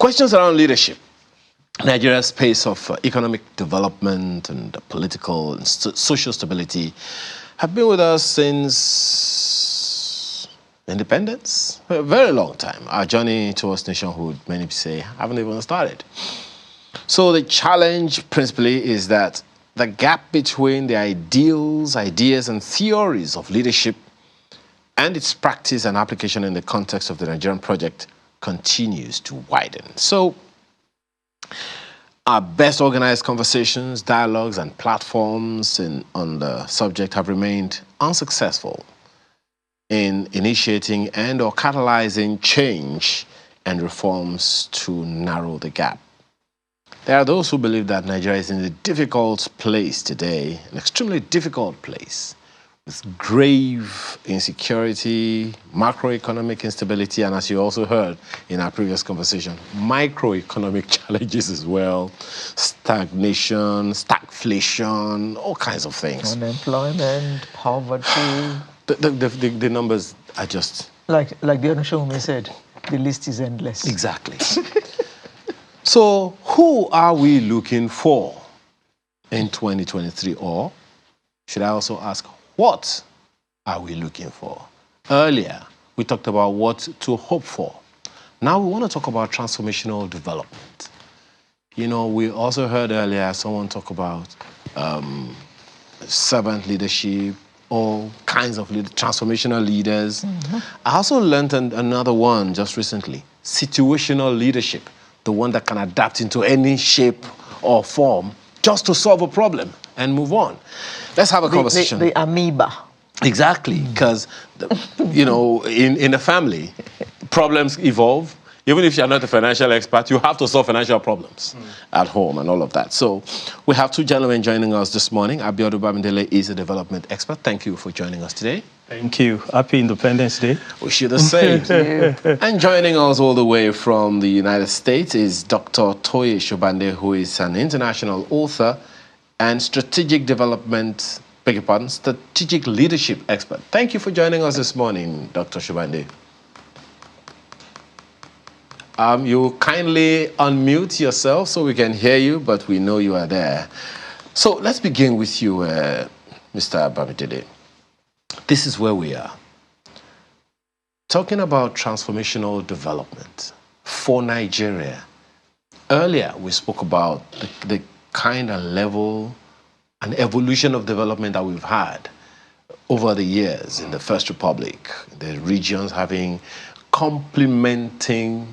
Questions around leadership. Nigeria's pace of economic development and political and social stability have been with us since independence, for a very long time. Our journey towards nationhood, many say, haven't even started. So the challenge principally is that the gap between the ideals, ideas, and theories of leadership and its practice and application in the context of the Nigerian project continues to widen. So our best organized conversations, dialogues, and platforms on the subject have remained unsuccessful in initiating and or catalyzing change and reforms to narrow the gap. There are those who believe that Nigeria is in a difficult place today, an extremely difficult place, with grave insecurity, macroeconomic instability, and as you also heard in our previous conversation, microeconomic challenges as well, stagnation, stagflation, all kinds of things. Unemployment, poverty. The numbers are just... Like the Onoshome said, the list is endless. Exactly. So who are we looking for in 2023? Or should I also ask, what are we looking for? Earlier, we talked about what to hope for. Now we want to talk about transformational development. You know, we also heard earlier someone talk about servant leadership, all kinds of transformational leaders. Mm-hmm. I also learned another one just recently, situational leadership, the one that can adapt into any shape or form just to solve a problem and move on. Let's have a conversation. The amoeba. Exactly, because, you know, in a family, problems evolve. Even if you're not a financial expert, you have to solve financial problems at home and all of that. So we have two gentlemen joining us this morning. Abiodun Bamidele is a development expert. Thank you for joining us today. Thank you. Happy Independence Day. Wish you the same. And joining us all the way from the United States is Dr. Toye Sobande, who is an international author and strategic leadership expert. Thank you for joining us this morning, Dr. Sobande. You kindly unmute yourself so we can hear you, but we know you are there. So let's begin with you, Mr. Bamidele. This is where we are. Talking about transformational development for Nigeria. Earlier, we spoke about the kind and level and evolution of development that we've had over the years in the First Republic, the regions having complementary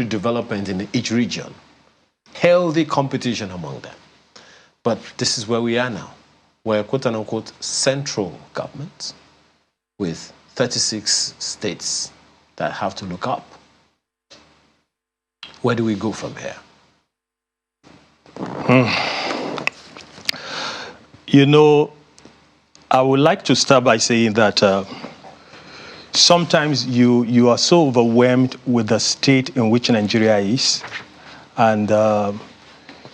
development in each region, healthy competition among them. But this is where we are now. We're quote-unquote central government with 36 states that have to look up. Where do we go from here? You know, I would like to start by saying that sometimes you are so overwhelmed with the state in which Nigeria is, and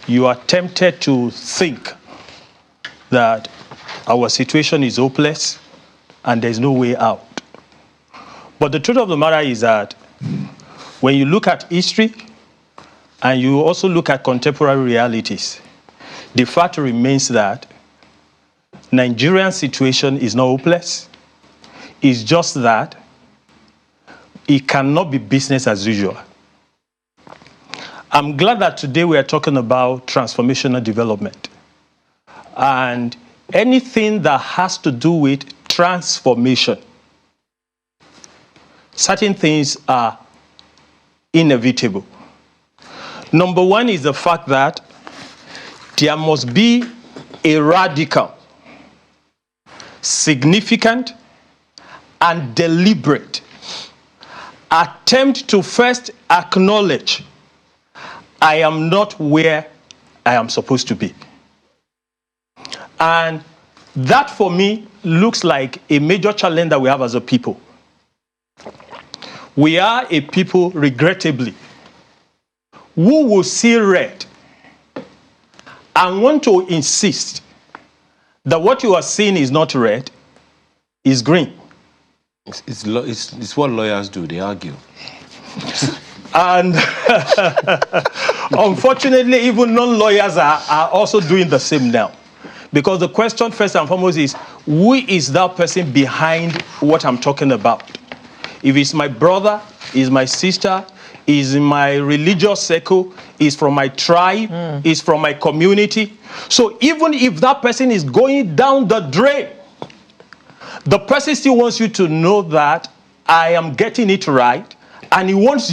you are tempted to think that our situation is hopeless and there's no way out. But the truth of the matter is that when you look at history and you also look at contemporary realities, the fact remains that Nigerian situation is not hopeless. It's just that it cannot be business as usual. I'm glad that today we are talking about transformational development. And anything that has to do with transformation, certain things are inevitable. Number one is the fact that there must be a radical, significant, and deliberate attempt to first acknowledge I am not where I am supposed to be. And that, for me, looks like a major challenge that we have as a people. We are a people, regrettably, who will see red and want to insist that what you are seeing is not red, is green. It's what lawyers do, they argue. And unfortunately, even non-lawyers are also doing the same now. Because the question first and foremost is, who is that person behind what I'm talking about? If it's my brother, is my sister, is in my religious circle, is from my tribe, is from my community. So even if that person is going down the drain, the person still wants you to know that I am getting it right, and he wants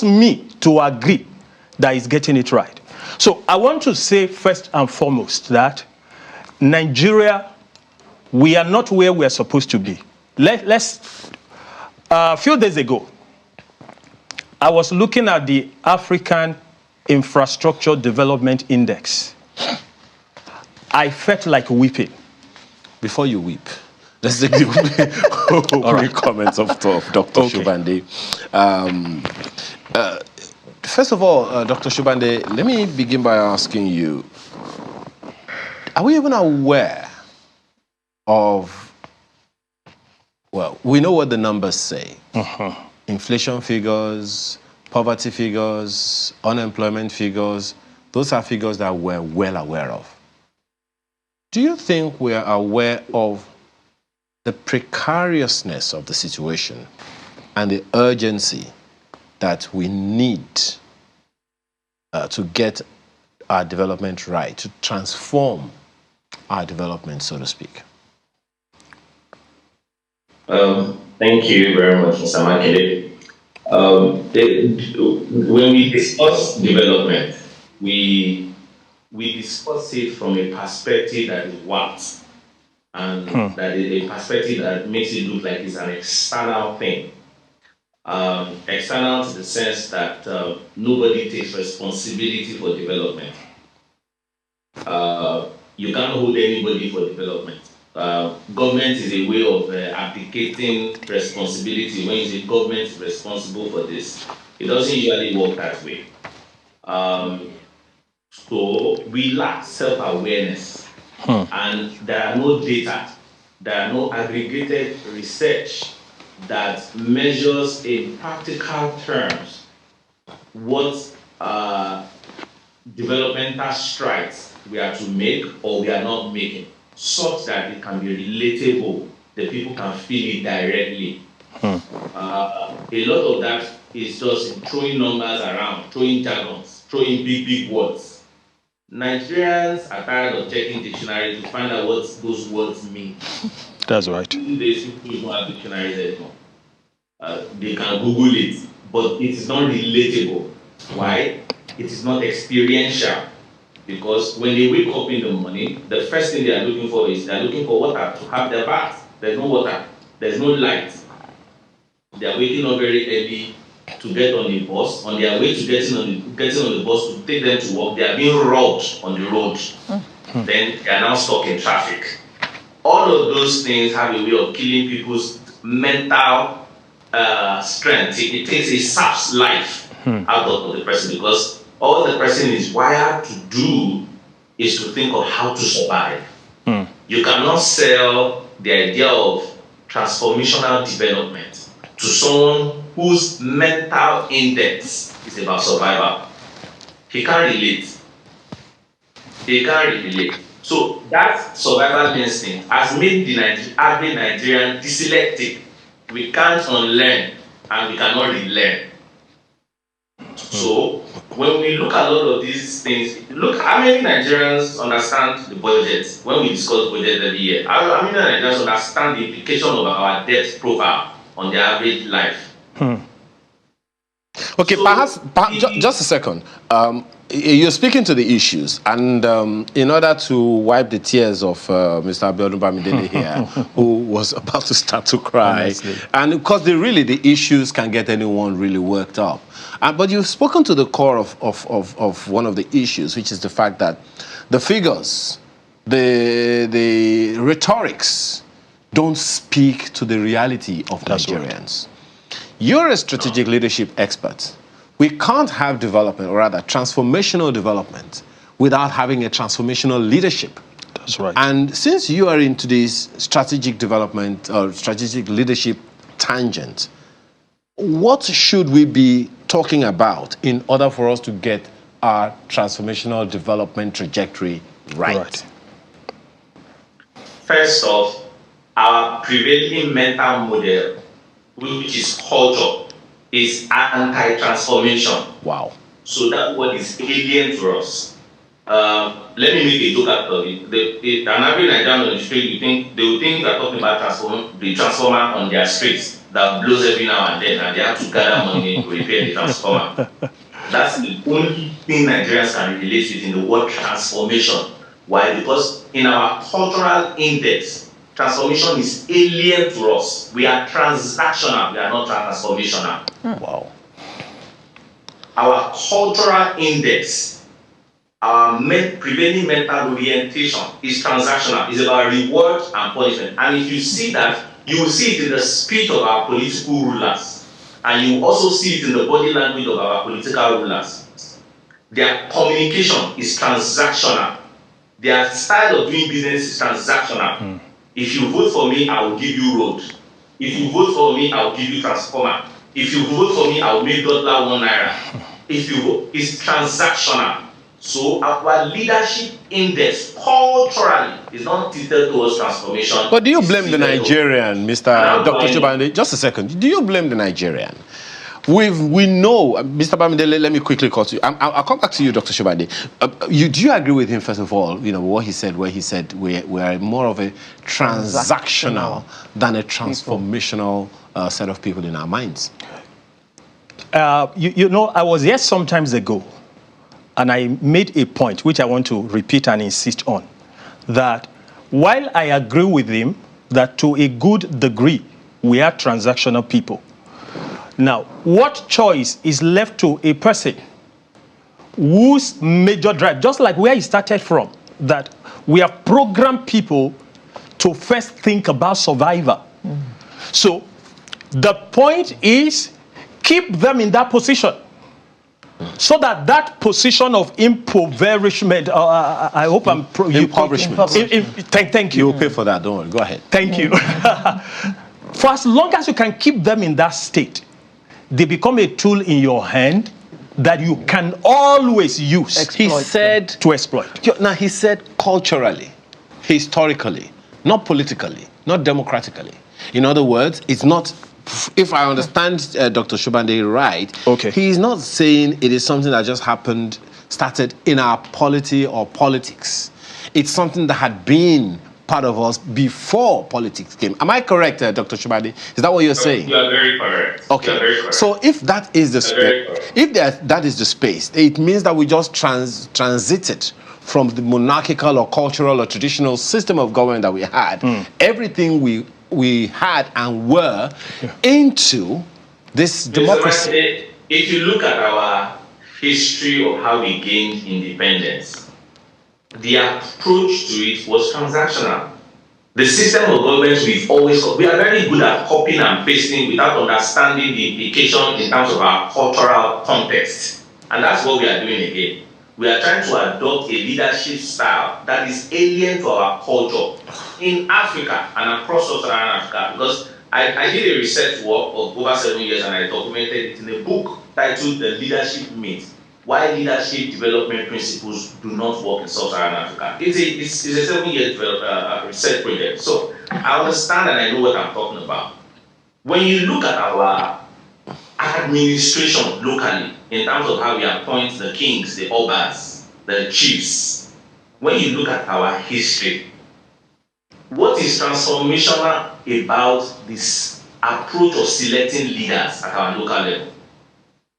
me to agree that he's getting it right. So I want to say first and foremost that Nigeria, we are not where we are supposed to be. A few days ago, I was looking at the African Infrastructure Development Index. I felt like weeping. Before you weep, let's take the opening comments of Dr. Sobande. First of all, Dr. Sobande, let me begin by asking you, are we even aware of, well, we know what the numbers say. Inflation figures, poverty figures, unemployment figures, those are figures that we're well aware of. Do you think we're aware of the precariousness of the situation and the urgency that we need to get our development right, to transform our development, so to speak? Thank you very much, Mr. Makinde. When we discuss development, we discuss it from a perspective that is warped, and that is a perspective that makes it look like it's an external thing. External to the sense that nobody takes responsibility for development. You can't hold anybody for development. Government is a way of abdicating responsibility. When you say government is responsible for this, it doesn't usually work that way. So we lack self-awareness, and there are no data, there are no aggregated research that measures in practical terms what developmental strides we are to make or we are not making, such that it can be relatable, that people can feel it directly. A lot of that is just throwing numbers around, throwing jargons, throwing big words. Nigerians are tired of checking dictionaries to find out what those words mean. That's right. These people don't have dictionaries anymore. They can Google it, but it is not relatable. Why? It is not experiential. Because when they wake up in the morning, the first thing they are looking for is they're looking for water to have their bath. There's no water. There's no light. They are waking up very early to get on the bus. On their way to getting on the bus to take them to work, they are being robbed on the road. Then they are now stuck in traffic. All of those things have a way of killing people's mental strength. It takes a sap's life out of the person, because all the person is wired to do is to think of how to survive. You cannot sell the idea of transformational development to someone whose mental index is about survival. He can't relate. So that survival instinct has made the average Nigerian dyslexic. We can't unlearn and we cannot relearn. So when we look at a lot of these things, look how many Nigerians understand the budget when we discuss budget every year. How many Nigerians understand the implication of our debt profile on their average life? Okay, so perhaps just a second. You're speaking to the issues, and in order to wipe the tears of Mr. Abiodun Bamidele here, who was about to start to cry, honestly. And because the issues can get anyone really worked up. But you've spoken to the core of one of the issues, which is the fact that the figures, the rhetorics, don't speak to the reality of Nigerians. Right. You're a strategic leadership expert. We can't have development, or rather transformational development, without having a transformational leadership. That's right. And since you are into this strategic development or strategic leadership tangent, what should we be talking about in order for us to get our transformational development trajectory right? First off, our prevailing mental model, which is culture, is anti-transformation. Wow. So that word is alien to us. Let me make a joke out of it. An average Nigerian on the street, they will think they're talking about the transformer on their streets that blows every now and then, and they have to gather money to repair the transformer. That's the only thing Nigerians can relate with in the word transformation. Why? Because in our cultural index, transformation is alien to us. We are transactional, we are not transformational. Wow. Our cultural index, our prevailing mental orientation is transactional. It's about reward and punishment. And if you see that, you will see it in the speech of our political rulers. And you also see it in the body language of our political rulers. Their communication is transactional. Their style of doing business is transactional. If you vote for me, I will give you road. If you vote for me, I will give you transformer. If you vote for me, I will make $1 1 If you vote, it's transactional. So our leadership index culturally is not tilted towards transformation. But do you blame the Nigerian, Mr. Dr. Sobande? Just a second. Do you blame the Nigerian? We know, Mr. Bamidele, let me quickly cut you. I'll come back to you, Dr. Sobande. Do you agree with him, first of all, what he said, where he said we are more of a transactional than a transformational set of people in our minds? I was here some times ago, and I made a point, which I want to repeat and insist on, that while I agree with him that to a good degree, we are transactional people. Now, what choice is left to a person whose major drive, just like where he started from, that we have programmed people to first think about survival. So the point is, keep them in that position so that that position of impoverishment, I hope I'm... Impoverishment. Thank you. You'll pay for that, don't worry. Go ahead. Thank you. For as long as you can keep them in that state, they become a tool in your hand that you can always use to exploit. Now, he said culturally, historically, not politically, not democratically. In other words, it's not, if I understand Dr. Sobande right, he's not saying it is something that just started in our polity or politics. It's something that had been part of us before politics came. Am I correct, Dr. Sobande? Is that what you're saying? You are very correct. Okay. Very correct. So if that is the space, that is the space, it means that we just transited from the monarchical or cultural or traditional system of government that we had, everything we had and were into this democracy. If you look at our history of how we gained independence, the approach to it was transactional. The system of government we are very good at copying and pasting without understanding the implication in terms of our cultural context. And that's what we are doing again. We are trying to adopt a leadership style that is alien to our culture in Africa and across Sub-Saharan Africa. Because I did a research work of over 7 years and I documented it in a book titled The Leadership Myth: Why Leadership Development Principles Do Not Work in Sub-Saharan Africa. It's a 7-year research project. So I understand and I know what I'm talking about. When you look at our administration locally, in terms of how we appoint the kings, the obas, the chiefs, when you look at our history, what is transformational about this approach of selecting leaders at our local level?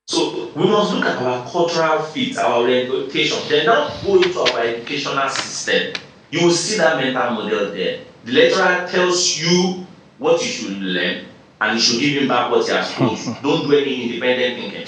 So we must look at our cultural fit, our orientation, then now go into our educational system. You will see that mental model there. The lecturer tells you what you should learn, and you should give him back what he has told you. Don't do any independent thinking.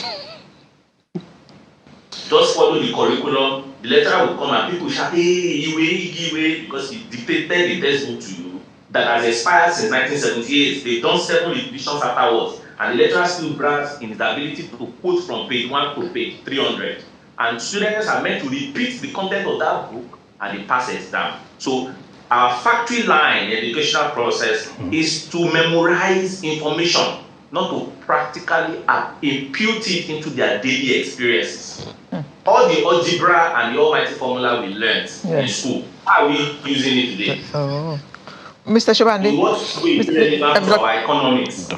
Just follow the curriculum. The lecturer will come and people shout, hey, Iwe, because he dictated the textbook to you that has expired since 1978. They've done 7 revisions afterwards. And the lecturer still brags in his ability to quote from page 1 to page 300. And students are meant to repeat the content of that book and they pass it down. So our factory line educational process is to memorize information. not to practically impute it into their daily experiences. All the algebra and the almighty formula we learned in school, how are we using it today? Oh. Mr. Sobande, In what way is it relevant to our economics?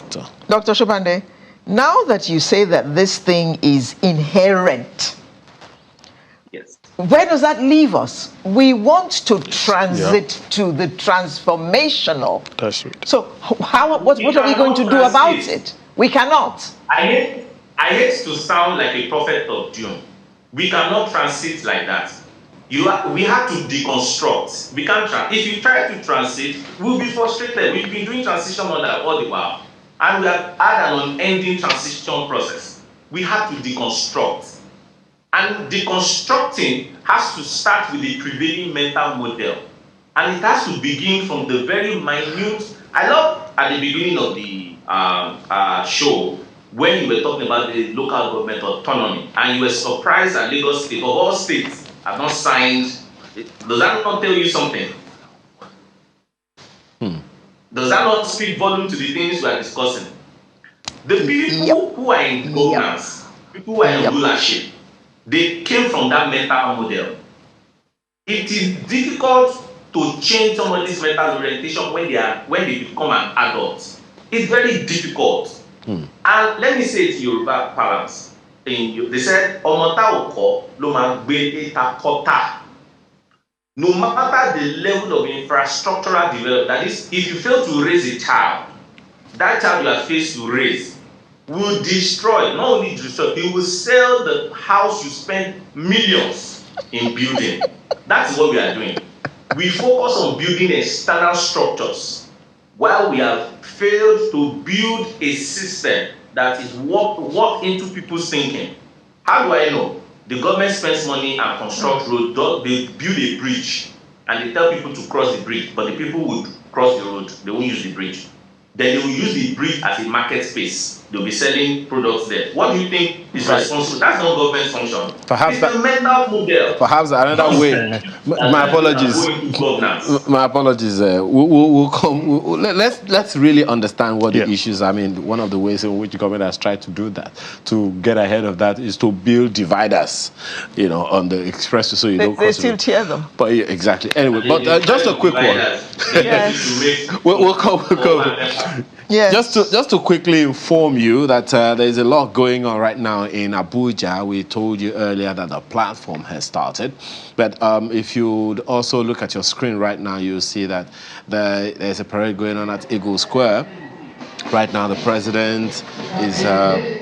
Dr. Sobande, now that you say that this thing is inherent, yes, where does that leave us? We want to transit to the transformational. That's right. So what are we going to do about it? We cannot. I hate to sound like a prophet of doom. We cannot transit like that. We have to deconstruct. We can't. If you try to transit, we'll be frustrated. We've been doing transition all the while, and we have had an unending transition process. We have to deconstruct, and deconstructing has to start with the prevailing mental model, and it has to begin from the very minute. I love at the beginning of the show when you were talking about the local government autonomy, and you were surprised that Lagos State, of all states, have not signed. Does that not tell you something? Does that not speak volume to the things we are discussing? The people who are in governance, people who are in rulership, they came from that mental model. It is difficult to change somebody's mental orientation when they become an adult. It's very difficult. And let me say it to Yoruba parents. They said, "Omota oko lo ma gbe eta kota." No matter the level of infrastructural development, that is, if you fail to raise a child, that child you are faced to raise will destroy, not only destroy, it will sell the house you spend millions in building. That's what we are doing. We focus on building external structures while we have failed to build a system that is work into people's thinking. How do I know? The government spends money and construct road. They build a bridge and they tell people to cross the bridge, but the people would cross the road. They won't use the bridge. Then they will use the bridge as a market space. They'll be selling products there. What do you think is responsible? That's not government function. Perhaps it's a mental model. Perhaps another way. My apologies. My apologies. We'll come. Let's really understand what the issues are. I mean, one of the ways in which the government has tried to do that, to get ahead of that, is to build dividers, on the expressway so you don't cross. They still tear them. But exactly. Anyway, but just a quick one. Yes. We'll come. Yes. Just to quickly inform you that there is a lot going on right now in Abuja. We told you earlier that the platform has started. But if you also look at your screen right now, you'll see that there's a parade going on at Eagle Square. Right now, the president is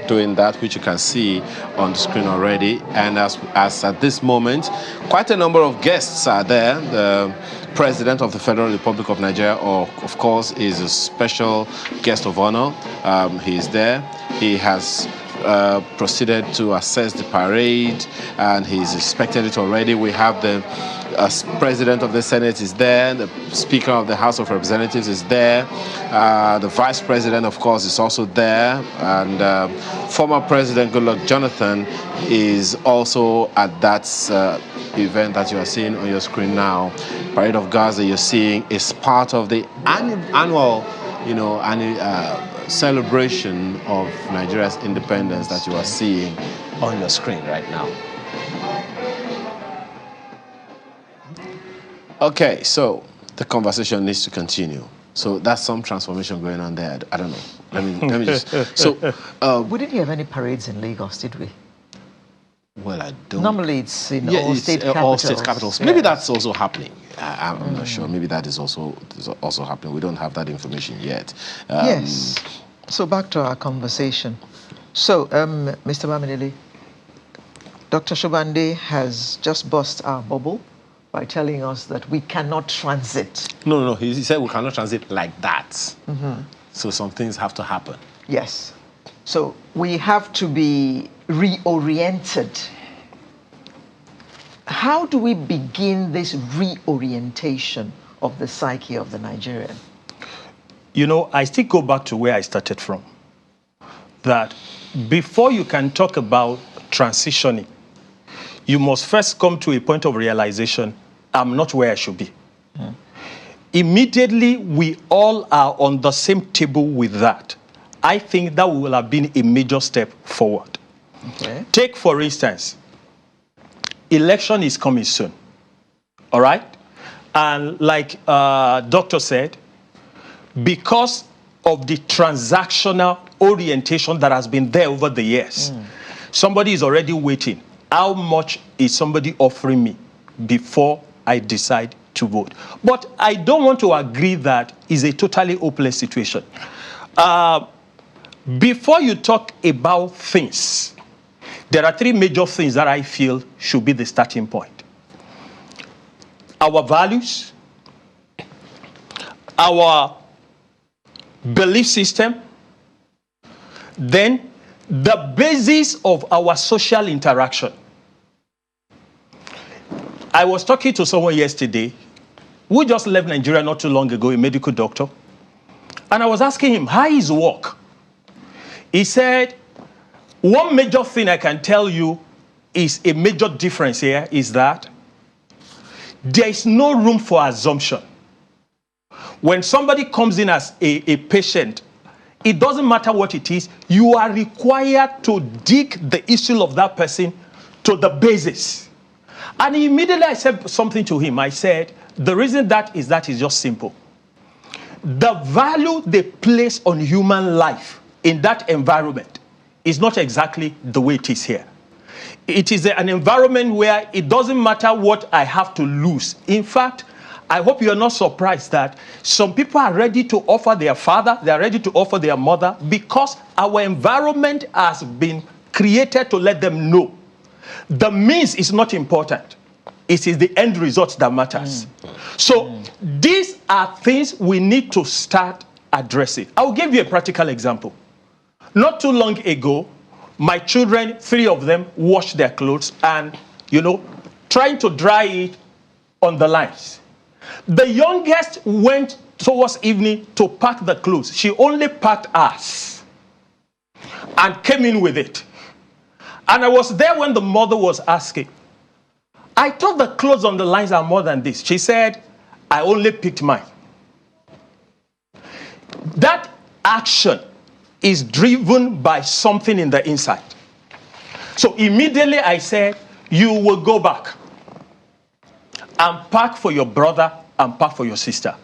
doing that, which you can see on the screen already. And as at this moment, quite a number of guests are there. The President of the Federal Republic of Nigeria, of course, is a special guest of honor. He's there. He has proceeded to assess the parade, and he's inspected it already. We have the President of the Senate is there. The Speaker of the House of Representatives is there. The Vice President, of course, is also there. And former President Goodluck Jonathan is also at that event that you are seeing on your screen now. Parade of Guards that you're seeing is part of the annual celebration of Nigeria's independence that you are seeing on your screen right now. Okay, so the conversation needs to continue. So that's some transformation going on there. I don't know. Let me just. So we didn't have any parades in Lagos, did we? Well, I don't. Normally, it's in all state capitals. All state capitals. Maybe that's also happening. I'm not sure. Maybe that is also happening. We don't have that information yet. Yes. So back to our conversation. So, Mr. Bamidele, Dr. Sobande has just burst our bubble by telling us that we cannot transit. No. He said we cannot transit like that. So some things have to happen. Yes. So we have to be reoriented. How do we begin this reorientation of the psyche of the Nigerian? I still go back to where I started from. That before you can talk about transitioning, you must first come to a point of realization, I'm not where I should be. Immediately, we all are on the same table with that. I think that will have been a major step forward. Okay. Take, for instance, election is coming soon, all right? And like Doctor said, because of the transactional orientation that has been there over the years, somebody is already waiting. How much is somebody offering me before I decide to vote? But I don't want to agree that it's a totally hopeless situation. Before you talk about things, there are three major things that I feel should be the starting point. Our values, our belief system, then the basis of our social interaction. I was talking to someone yesterday who just left Nigeria not too long ago, a medical doctor, and I was asking him, how is work? He said, one major thing I can tell you is a major difference here is that there is no room for assumption. When somebody comes in as a patient, it doesn't matter what it is, you are required to dig the issue of that person to the basis. And immediately I said something to him. I said, the reason that is just simple. The value they place on human life in that environment is not exactly the way it is here. It is an environment where it doesn't matter what I have to lose. In fact, I hope you're not surprised that some people are ready to offer their father, they are ready to offer their mother, because our environment has been created to let them know the means is not important. It is the end result that matters. So these are things we need to start addressing. I'll give you a practical example. Not too long ago, my children, 3 of them, washed their clothes and, trying to dry it on the lines. The youngest went towards evening to pack the clothes. She only packed us and came in with it. And I was there when the mother was asking, I thought the clothes on the lines are more than this. She said, I only picked mine. That action is driven by something in the inside. So immediately I said, you will go back and pack for your brother and pack for your sister.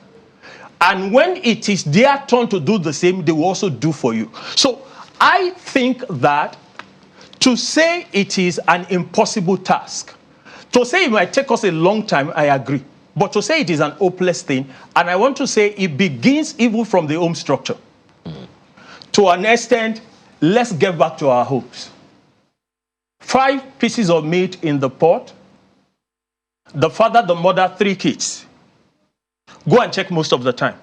And when it is their turn to do the same, they will also do for you. So I think that to say it is an impossible task, to say it might take us a long time, I agree. But to say it is an hopeless thing, and I want to say it begins even from the home structure. To an extent, let's get back to our homes. 5 pieces of meat in the pot. The father, the mother, 3 kids. Go and check most of the time.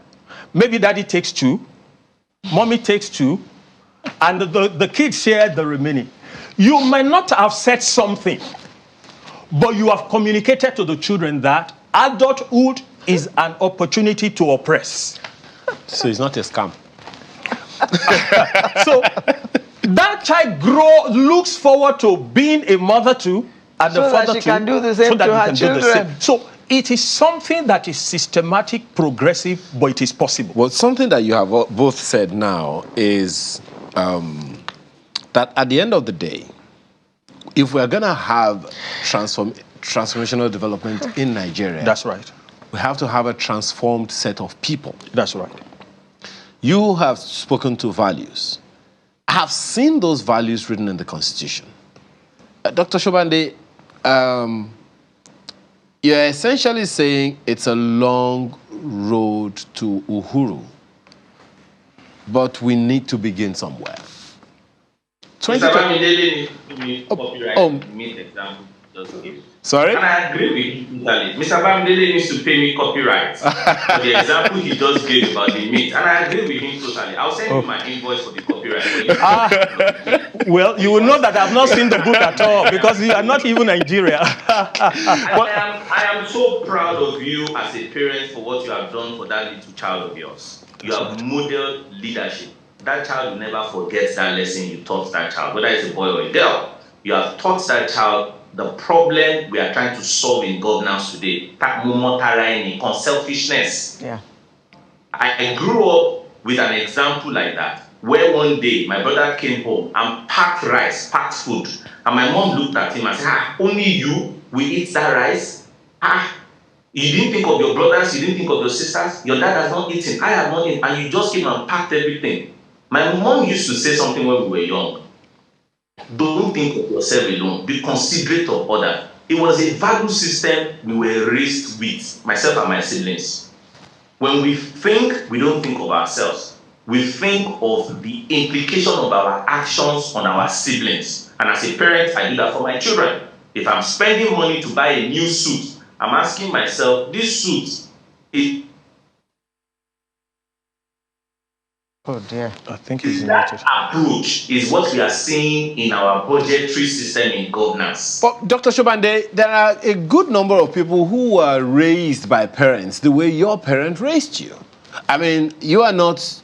Maybe daddy takes 2, mommy takes 2, and the kids share the remaining. You might not have said something, but you have communicated to the children that adulthood is an opportunity to oppress. So it's not a scam. So that child looks forward to being a mother too, and so the father that she too, can do the same so that to he her can children. do the same. So it is something that is systematic, progressive, but it is possible. Well, something that you have both said now is that at the end of the day, if we're going to have transformational development in Nigeria, That's right. we have to have a transformed set of people. That's right. You have spoken to values. I have seen those values written in the Constitution. Dr. Sobande, you're essentially saying it's a long road to Uhuru, but we need to begin somewhere. Mr. Bamidele needs to copyright meat example. Sorry? And I agree with you totally. Mr. Bamidele needs to pay me copyright for the example he just gave about the meat. And I agree with him totally. I'll send you my invoice for the copyright. Well, you will know that I've not seen the book at all because you are not even Nigeria. I am so proud of you as a parent for what you have done for that little child of yours. You have modeled leadership. That child will never forget that lesson you taught that child, whether it's a boy or a girl. You have taught that child the problem we are trying to solve in governance today. Selfishness. Yeah. I grew up with an example like that. where one day my brother came home and packed rice, packed food, and my mom looked at him and said, only you will eat that rice? You didn't think of your brothers, you didn't think of your sisters, your dad has not eaten, I have not eaten, and you just came and packed everything. My mom used to say something when we were young. Don't think of yourself alone, be considerate of others. It was a value system we were raised with, myself and my siblings. When we think, we don't think of ourselves. We think of the implication of our actions on our siblings. And as a parent, I do that for my children. If I'm spending money to buy a new suit, I'm asking myself, this suit is... Oh dear. I think he's that muted. approach is what we are seeing in our budgetary system in governance. But Dr. Sobande, there are a good number of people who were raised by parents the way your parent raised you. I mean, you are not,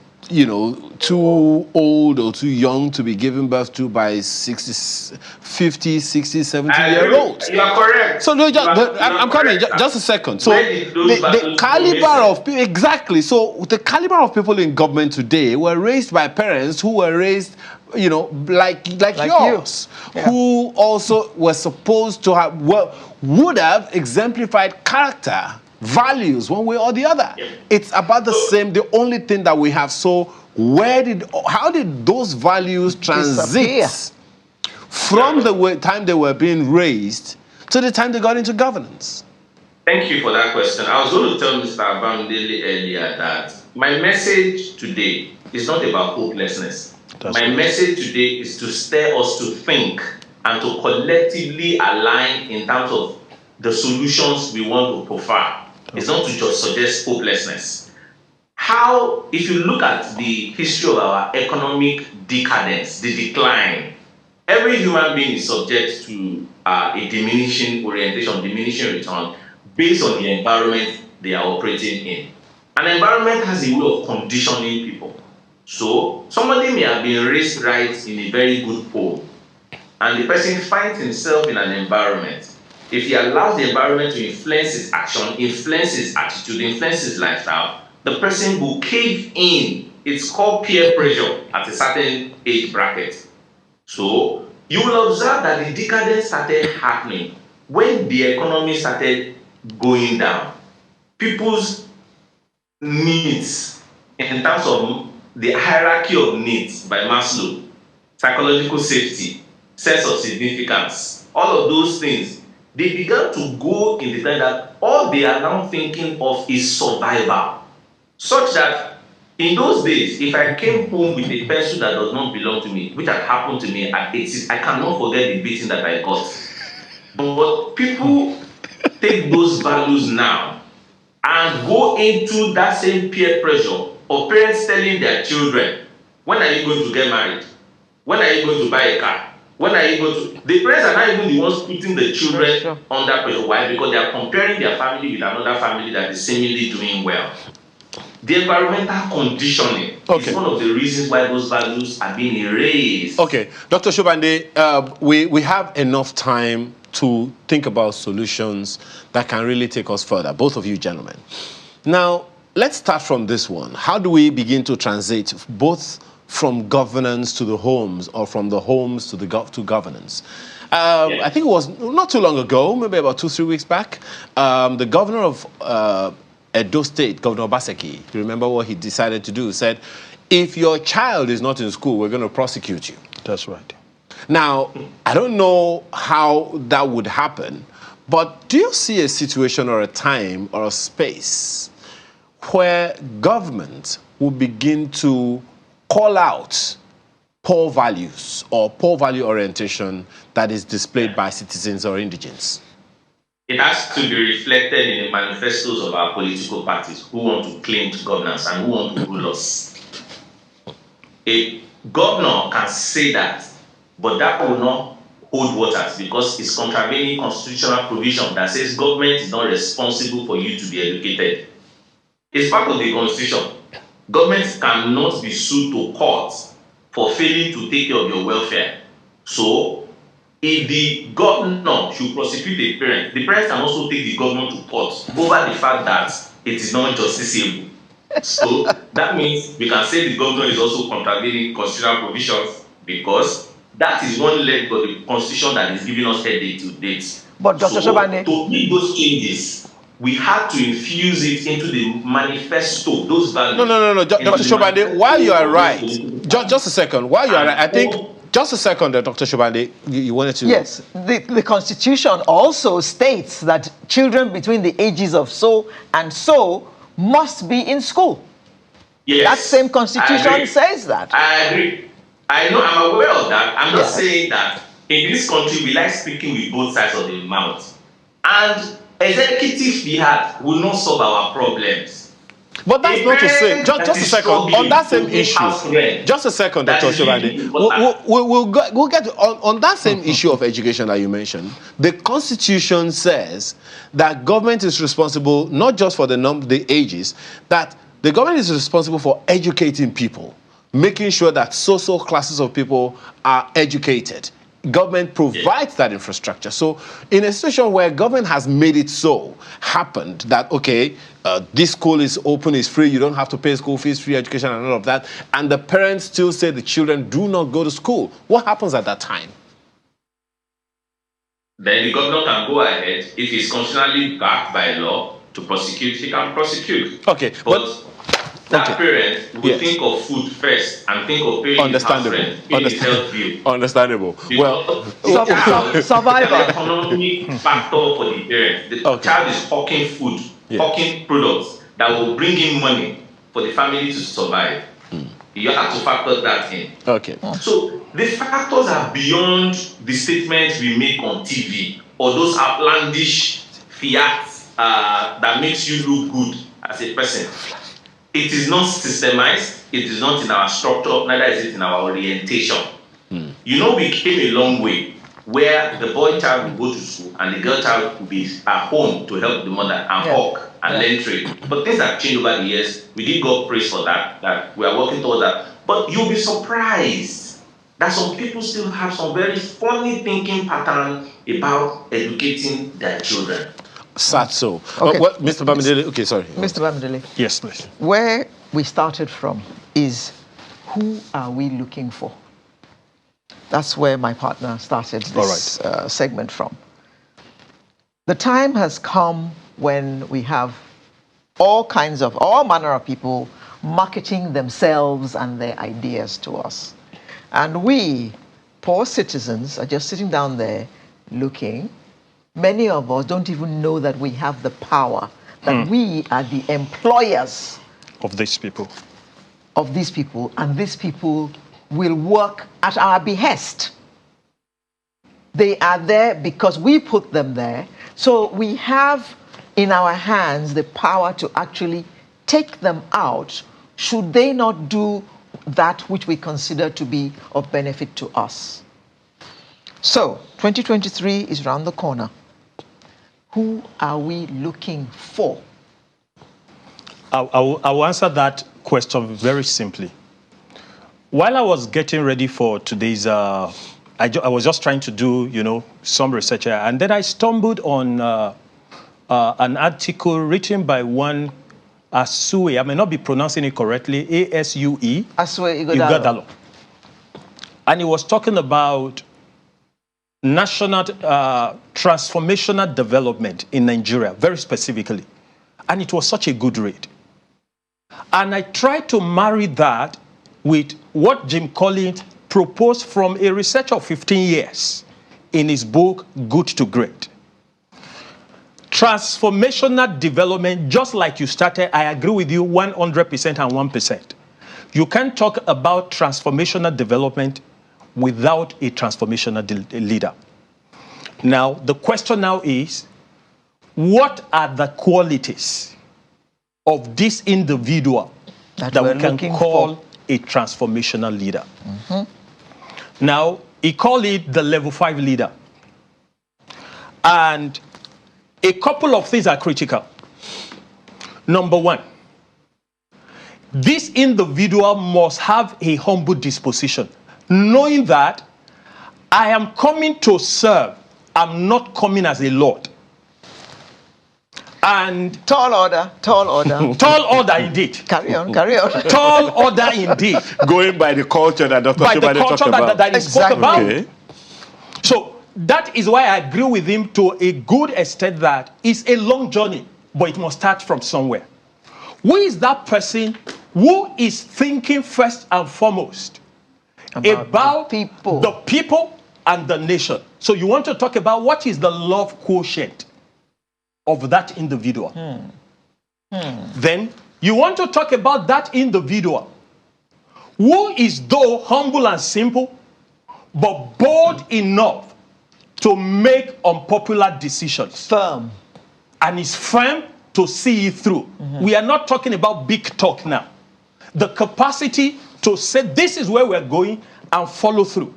too old or too young to be given birth to by 60, 50, 60, 70-year-olds. You are correct. So I'm coming. Just a second. So the caliber of people, exactly. So the caliber of people in government today were raised by parents who were raised, like yours, Yeah. who also were supposed to have would have exemplified character, values, one way or the other. Yeah. It's about the same. The only thing that we have. So how did those values transit from the time they were being raised to the time they got into governance? Thank you for that question. I was going to tell Mr. Abamdele earlier that my message today is not about hopelessness. My message today is to stir us to think and to collectively align in terms of the solutions we want to profile. It's not to just suggest hopelessness. If you look at the history of our economic decadence, the decline, every human being is subject to a diminishing orientation, diminishing return based on the environment they are operating in. An environment has a way of conditioning people. So somebody may have been raised right in a very good home, and the person finds himself in an environment. If he allows the environment to influence his action, influence his attitude, influence his lifestyle, the person will cave in. It's called peer pressure at a certain age bracket. So you will observe that the decadence started happening when the economy started going down. People's needs, in terms of the hierarchy of needs by Maslow, psychological safety, sense of significance, all of those things, they began to go in the fact that all they are now thinking of is survival. Such that in those days, if I came home with a pencil that does not belong to me, which had happened to me at 18, I cannot forget the beating that I got. But people take those values now and go into that same peer pressure of parents telling their children, when are you going to get married? When are you going to buy a car? When are you going to... The parents are not even the ones putting the children under pressure. Why? Because they are comparing their family with another family that is seemingly doing well. The environmental conditioning is one of the reasons why those values are being erased. Okay, Dr. Sobande, we have enough time to think about solutions that can really take us further, both of you gentlemen. Now, let's start from this one. How do we begin to transit both from governance to the homes or from the homes to to governance? I think it was not too long ago, maybe about 2-3 weeks back, the governor of Edo State, Governor Obaseki, you remember what he decided to do? Said, if your child is not in school, we're going to prosecute you. That's right. Now, I don't know how that would happen, but do you see a situation or a time or a space where government will begin to call out poor values or poor value orientation that is displayed by citizens or indigents? It has to be reflected in the manifestos of our political parties who want to claim governance and who want to rule us. A governor can say that, but that will not hold waters because it's contravening constitutional provision that says government is not responsible for you to be educated. It's part of the constitution. Governments cannot be sued to court for failing to take care of your welfare. So, if the governor should prosecute a parent, the parent can also take the governor to court over the fact that it is not justiciable. So that means we can say the governor is also contravening constitutional provisions because that is one leg of the constitution that is giving us headache to date. But Dr. So Sobande, to make those changes, we had to infuse it into the manifesto, those values. No. Dr. Sobande, while you are right, just a second, while you are right, I think, just a second there, Dr. Sobande, you wanted to... Yes, the Constitution also states that children between the ages of so and so must be in school. Yes, that same Constitution says that. I agree. I know, I'm aware of that. I'm just saying that in this country, we like speaking with both sides of the mouth. And executive we have will not solve our problems. But that's not to say, just a second, on that same issue, just a second, Dr. Sobande, we'll get on that same issue of education that you mentioned. The Constitution says that government is responsible not just for the ages, that the government is responsible for educating people, making sure that social classes of people are educated. Government provides that infrastructure. So in a situation where government has made it so happened that, okay, this school is open, is free, you don't have to pay school fees, free education and all of that, and the parents still say the children do not go to school, what happens at that time? Then the governor can go ahead, if he's constitutionally backed by law to prosecute, he can prosecute. Okay, but that parent will think of food first and think of paying his house rent, paying his health bill. Understandable. Well, survivor. An economic factor for the parent. The child is hawking food, hawking products that will bring in money for the family to survive. You have to factor that in. Okay. So the factors are beyond the statements we make on TV or those outlandish fiats that makes you look good as a person. It is not systemized, it is not in our structure, neither is it in our orientation. You know, we came a long way where the boy child will go to school and the girl child will be at home to help the mother and hawk and learn trade. But things have changed over the years. We give God praise for that we are working towards that. But you'll be surprised that some people still have some very funny thinking pattern about educating their children. Sad so. Okay. Mr. Bamidele, okay, sorry. Mr. Bamidele. Yes, please. Where we started from is, who are we looking for? That's where my partner started this segment from. The time has come when we have all manner of people marketing themselves and their ideas to us. And we, poor citizens, are just sitting down there looking. Many of us don't even know that we have the power, that we are the employers of these people. And these people will work at our behest. They are there because we put them there. So we have in our hands the power to actually take them out should they not do that which we consider to be of benefit to us. So 2023 is around the corner. Who are we looking for? I will answer that question very simply. While I was getting ready for today's, I was just trying to do, some research, and then I stumbled on an article written by one Asue. I may not be pronouncing it correctly. Asue. Asue Ighodalo. And he was talking about national transformational development in Nigeria, very specifically. And it was such a good read. And I tried to marry that with what Jim Collins proposed from a research of 15 years in his book, Good to Great. Transformational development, just like you started, I agree with you 100% and 1%. You can't talk about transformational development without a transformational leader. Now, the question now is, what are the qualities of this individual that we can call a transformational leader? Now, he called it the level 5 leader. And a couple of things are critical. Number one, this individual must have a humble disposition, knowing that I am coming to serve, I'm not coming as a lord. And Tall order, tall order. tall order indeed. Carry on, carry on. Tall order indeed. Going by the culture that Dr. By the Sobande culture talked about. that he spoke Exactly. about. Okay. So that is why I agree with him to a good extent that it's a long journey, but it must start from somewhere. Who is that person who is thinking first and foremost about the people and the nation? So you want to talk about what is the love quotient of that individual. Then you want to talk about that individual who is though humble and simple, but bold enough to make unpopular decisions. Firm. And is firm to see it through. We are not talking about big talk now. The capacity to say this is where we're going and follow through.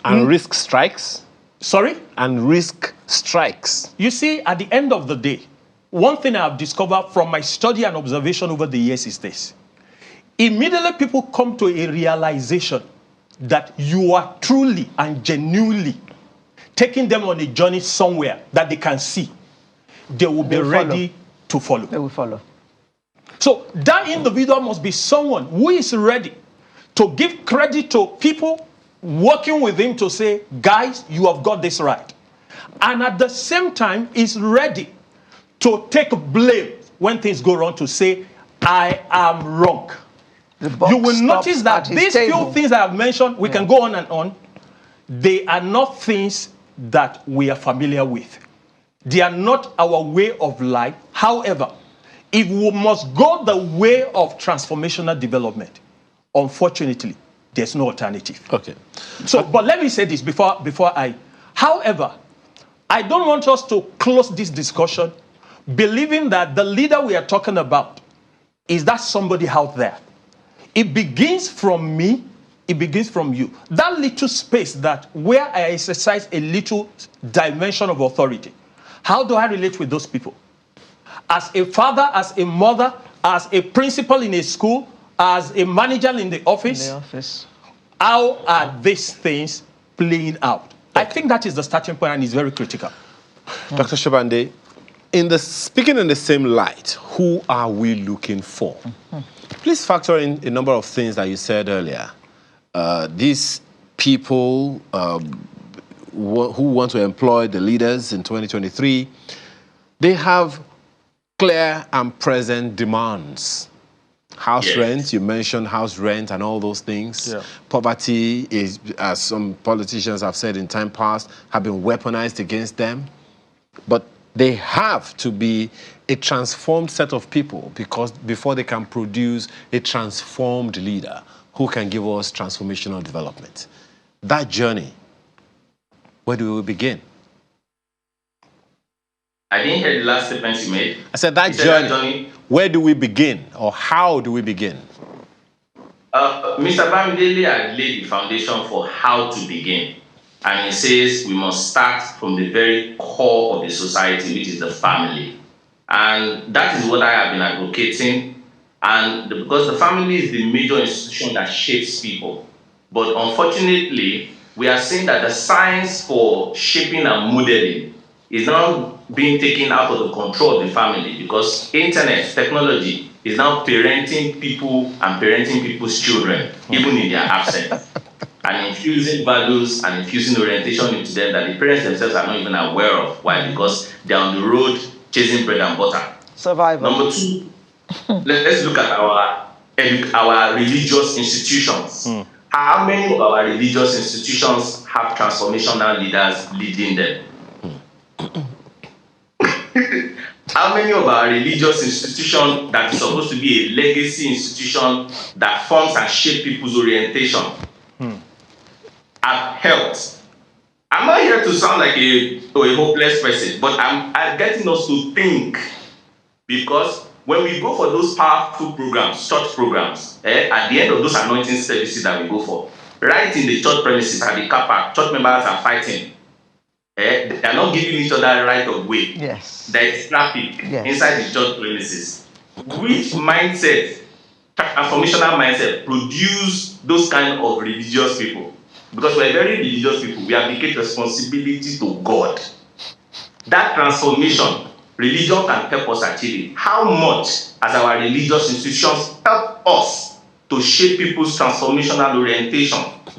And risk strikes. Sorry? And risk strikes. You see, at the end of the day, one thing I've discovered from my study and observation over the years is this. Immediately people come to a realization that you are truly and genuinely taking them on a journey somewhere that they can see, they will be ready to follow. They will follow. So that individual must be someone who is ready to give credit to people working with him to say, guys, you have got this right. And at the same time, is ready to take blame when things go wrong, to say, I am wrong. You will notice that these few things I have mentioned, we can go on and on. They are not things that we are familiar with. They are not our way of life. However, if we must go the way of transformational development, unfortunately, there's no alternative. Okay. So, but let me say this however, I don't want us to close this discussion believing that the leader we are talking about is that somebody out there. It begins from me, it begins from you. That little space where I exercise a little dimension of authority. How do I relate with those people? As a father, as a mother, as a principal in a school, as a manager in the office. How are these things playing out? I think that is the starting point, and it's very critical. Dr. Sobande, speaking in the same light, who are we looking for? Please factor in a number of things that you said earlier. These people who want to employ the leaders in 2023, they have clear and present demands. House rent, you mentioned house rent and all those things. Yeah. Poverty is, as some politicians have said in time past, have been weaponized against them. But they have to be a transformed set of people before they can produce a transformed leader who can give us transformational development. That journey, where do we begin? I didn't hear the last statement you made. I said that journey, where do we begin, or how do we begin? Mr. Bamidele had laid the foundation for how to begin. And he says we must start from the very core of the society, which is the family. And that is what I have been advocating. And because the family is the major institution that shapes people. But unfortunately, we are seeing that the science for shaping and modeling is now being taken out of the control of the family, because internet, technology, is now parenting people and parenting people's children, even in their absence, and infusing values and infusing orientation into them that the parents themselves are not even aware of. Why? Because they're on the road chasing bread and butter. Survival. Number two, let's look at our religious institutions. How many of our religious institutions have transformational leaders leading them? How many of our religious institutions that is supposed to be a legacy institution that forms and shapes people's orientation have helped? I'm not here to sound like a hopeless person, but I'm getting us to think, because when we go for those powerful programs, church programs, at the end of those anointing services that we go for, right in the church premises at the car park, church members are fighting. They are not giving each other right of way. Yes. There is traffic inside the church premises. Which mindset, transformational mindset, produce those kind of religious people? Because we're very religious people, we abdicate responsibility to God. That transformation religion can help us achieve it, how much has our religious institutions helped us to shape people's transformational orientation?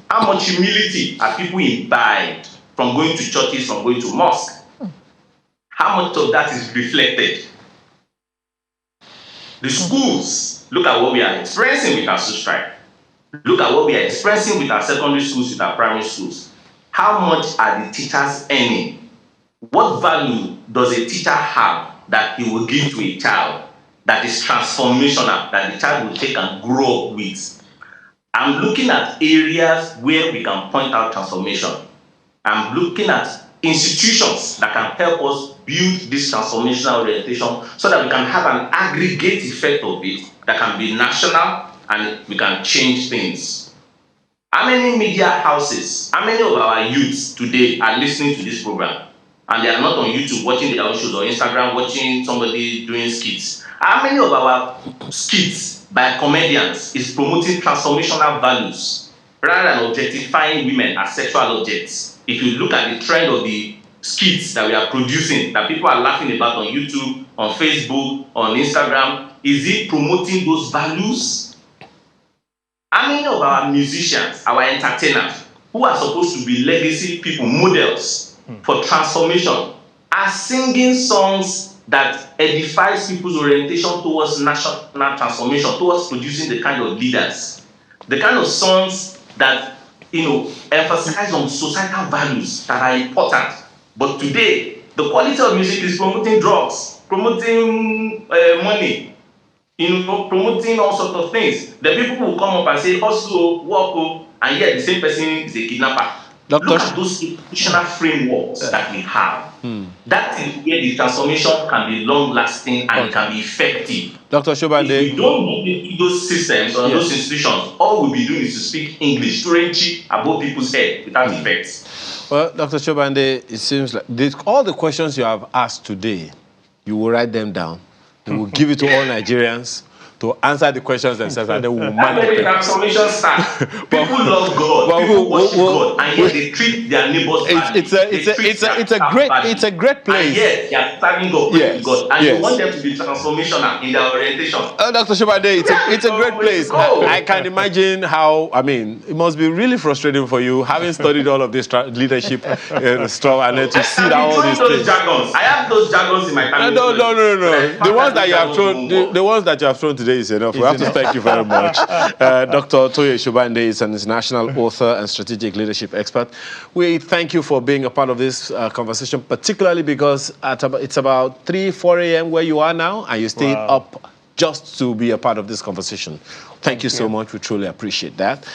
How much humility are people imbibed from going to churches, from going to mosque? How much of that is reflected? The schools, look at what we are experiencing with our strike. Look at what we are experiencing with our secondary schools, with our primary schools. How much are the teachers earning? What value does a teacher have that he will give to a child that is transformational, that the child will take and grow up with? I'm looking at areas where we can point out transformation. I'm looking at institutions that can help us build this transformational orientation so that we can have an aggregate effect of it that can be national and we can change things. How many media houses, how many of our youths today are listening to this program and they are not on YouTube watching their own shows or Instagram watching somebody doing skits? How many of our skits by comedians is promoting transformational values rather than objectifying women as sexual objects? If you look at the trend of the skits that we are producing, that people are laughing about on YouTube, on Facebook, on Instagram, is it promoting those values? How many of our musicians, our entertainers, who are supposed to be legacy people, models for transformation, are singing songs that edifies people's orientation towards national transformation, towards producing the kind of leaders, the kind of songs that emphasize on societal values that are important? But today, the quality of music is promoting drugs, promoting money, promoting all sorts of things. The people will come up and say, hustle, work, and yet the same person is a kidnapper. Look at those institutional frameworks that we have. That is where the transformation can be long-lasting and it can be effective. Dr. Sobande. If we don't move into those systems or those institutions, all we'll be doing is to speak English, fluently above people's head without effects. Well, Dr. Sobande, it seems like all the questions you have asked today, you will write them down. You will give it to all Nigerians to answer the questions themselves, and then we will manage the transformation start. People love God, people worship God, and yet they treat their neighbors badly. It's a great place. And yet they are serving God, praising God, and you want them to be transformational in their orientation. Dr. Sobande, it's a great place. I can imagine how. I mean, it must be really frustrating for you having studied all of this leadership stuff and then to see all these things. Jargons. I have those jargons in my family. No. The ones that you have thrown, the ones that you have thrown today is enough. We have to thank you very much. Dr. Toye Sobande is an international author and strategic leadership expert. We thank you for being a part of this conversation, particularly because it's about 3-4 a.m. where you are now, and you stayed up just to be a part of this conversation. Thank you so much. We truly appreciate that.